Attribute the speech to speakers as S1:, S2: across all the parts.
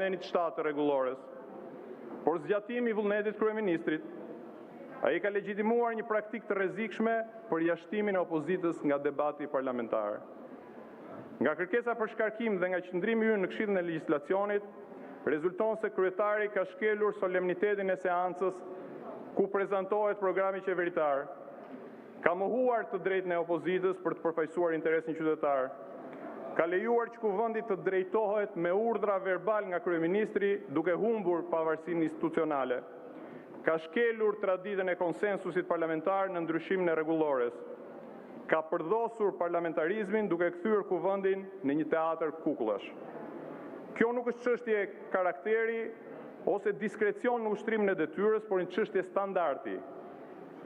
S1: Parlamentit 7 të rregullores, por zgjatimi i vullnetit kryeministrit, ai ka legjitimuar një praktikë të rrezikshme për jashtimin e opozitës nga debati parlamentar. Nga kërkesa për shkarkim dhe nga qëndrimi ynë në Këshillin e Legjislacionit, rezulton se kryetari ka shkelur solemnitetin e seancës ku prezantohet programi qeveritar, ka mohuar të drejtën e opozitës për të përfaqësuar interesin qytetar, ka lejuar që kuvendit të drejtohet me urdhra verbal nga kryeministri duke humbur pavarësinë institucionale, ka shkelur traditën e konsensusit parlamentar në ndryshimin e rregullores, ka përdosur parlamentarizmin duke kthyer kuvendin në një teatër kukullash. Kjo nuk është çështje karakteri ose diskrecion në ushtrimin e detyrës, por një çështje standardi.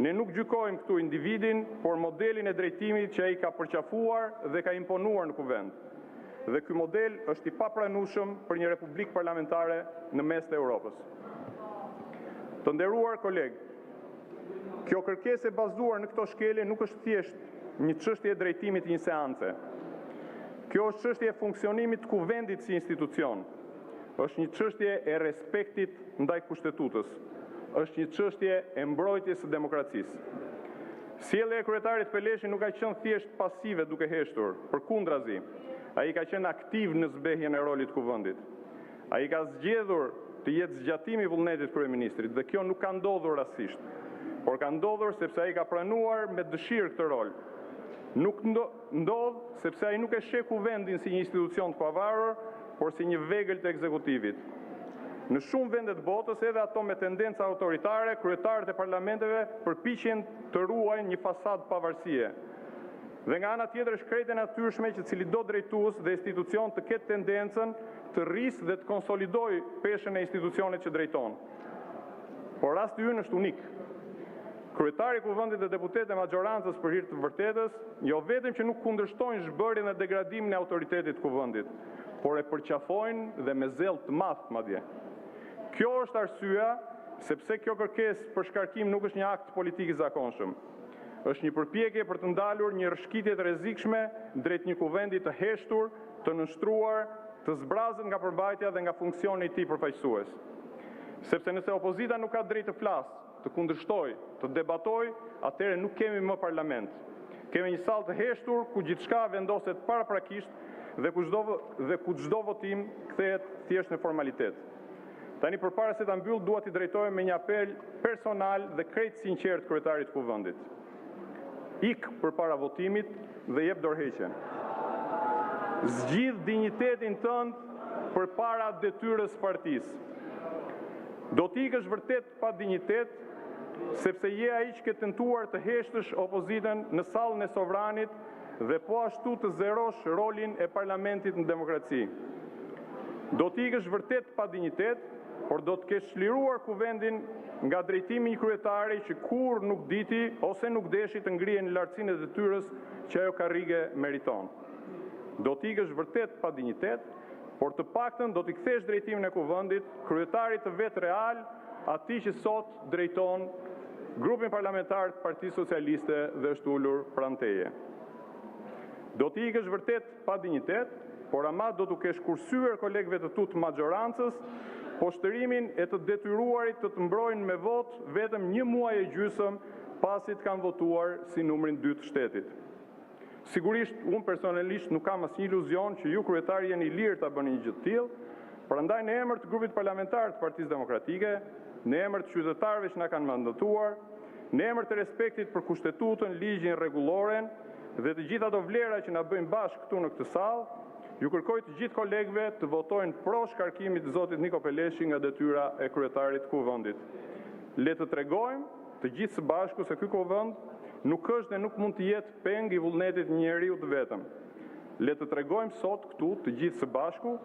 S1: Ne nuk gjykojmë këtu individin, por modelin e drejtimit që ai ka përqafuar dhe ka imponuar në kuvend. Dhe ky model është i papranueshëm për një republikë parlamentare në mes të Europës. Të nderuar kolegë, kjo kërkesë e bazuar në këto shkelje nuk është thjesht një çështje e drejtimit të një seance. Kjo është çështje e funksionimit të kuvendit si institucion. Është një çështje e respektit ndaj kushtetutës. Është një çështje e mbrojtjes së demokracisë. Sjellja e kryetarit Peleshi nuk ka qenë thjesht pasive duke heshtur, përkundrazi, ai ka qenë aktiv në zbehjen e rolit të kuvendit. Ai ka zgjedhur të jetë zgjatimi i vullnetit kryeministrit dhe kjo nuk ka ndodhur rastësisht, por ka ndodhur sepse ai ka pranuar me dëshirë këtë rol. Nuk ndodh sepse ai nuk e sheh kuvendin si një institucion të pavarur, por si një vegël të ekzekutivit. Në shumë vende të botës, edhe ato me tendenca autoritare, kryetarët e parlamenteve përpiqen të ruajnë një fasadë pavarësie. Dhe nga ana tjetër është krejt e natyrshme që cilido drejtues dhe institucion të ketë tendencën të rrisë dhe të konsolidojë peshën e institucionit që drejton. Por rasti ynë është unik. Kryetari i kuvendit dhe deputetët e majorancës për hir të vërtetës, jo vetëm që nuk kundërshtojnë zhbërjen dhe degradimin e autoritetit të kuvendit, por e përqafojnë dhe me zell të madh madje. Kjo është arsyeja sepse kjo kërkesë për shkarkim nuk është një akt politik i zakonshëm. Është një përpjekje për të ndalur një rrshqitje të rrezikshme drejt një kuvendi të heshtur, të nënshtruar, të zbrazur nga përmbajtja dhe nga funksioni i tij përfaqësues. Sepse nëse opozita nuk ka drejtë të flasë, të kundërshtojë, të debatojë, atëherë nuk kemi më parlament. Kemi një sallë të heshtur ku gjithçka vendoset paraprakisht dhe ku çdo votim kthehet thjesht në formalitet. Tani përpara se ta mbyll, dua t'i drejtohem me një apel personal dhe krejt sinqert kryetarit të kuvendit. Ik përpara votimit dhe jep dorëheqjen. Zgjidh dinjitetin tënd përpara detyrës partisë. Do t'ikësh vërtet pa dinjitet, sepse je ai që ke tentuar të heshtësh opozitën në sallën e sovranit dhe po ashtu të zerosh rolin e parlamentit në demokraci. Do t'ikësh vërtet pa dinjitet, por do të kesh çliruar kuvendin nga drejtimi i kryetari që kur nuk diti ose nuk deshi të ngrihej në lartësinë e detyrës që ajo karrige meriton. Do t'ikësh vërtet pa dinjitet, por të paktën do t'i kthesh drejtimin e kuvendit kryetarit të vetë real, atij që sot drejton grupin parlamentar të Partisë Socialiste dhe është ulur pranë teje. Do t'i ikësh vërtet pa dinjitet, por ama do t'u kesh kursyer kolegëve të tu të majorancës poshtërimin e të detyruarit të mbrojnë me vot vetëm 1 muaj e gjysmë pasi të kanë votuar si numrin 2 të shtetit. Sigurisht, unë personalisht nuk kam asnjë iluzion që ju kryetari jeni i lirë ta bëni një gjë të tillë, prandaj në emër të grupit parlamentar të Partisë Demokratike, në emër të qytetarëve që na kanë mandatuar, në emër të respektit për kushtetutën, ligjin, rregulloren dhe të gjitha ato vlera që na bëjnë bashkë këtu në këtë sallë, ju kërkoj të gjithë kolegëve të votojnë pro shkarkimit të zotit Niko Peleshi nga detyra e kryetarit të kuvendit. Le të tregojmë të gjithë së bashku se ky kuvend nuk është dhe nuk mund të jetë peng i vullnetit një njeriu të vetëm. Le të tregojmë sot këtu të gjithë së bashku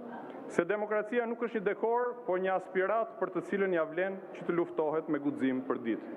S1: se demokracia nuk është një dekor, por një aspirat për të cilën ja vlen që të luftohet me guxim për ditë.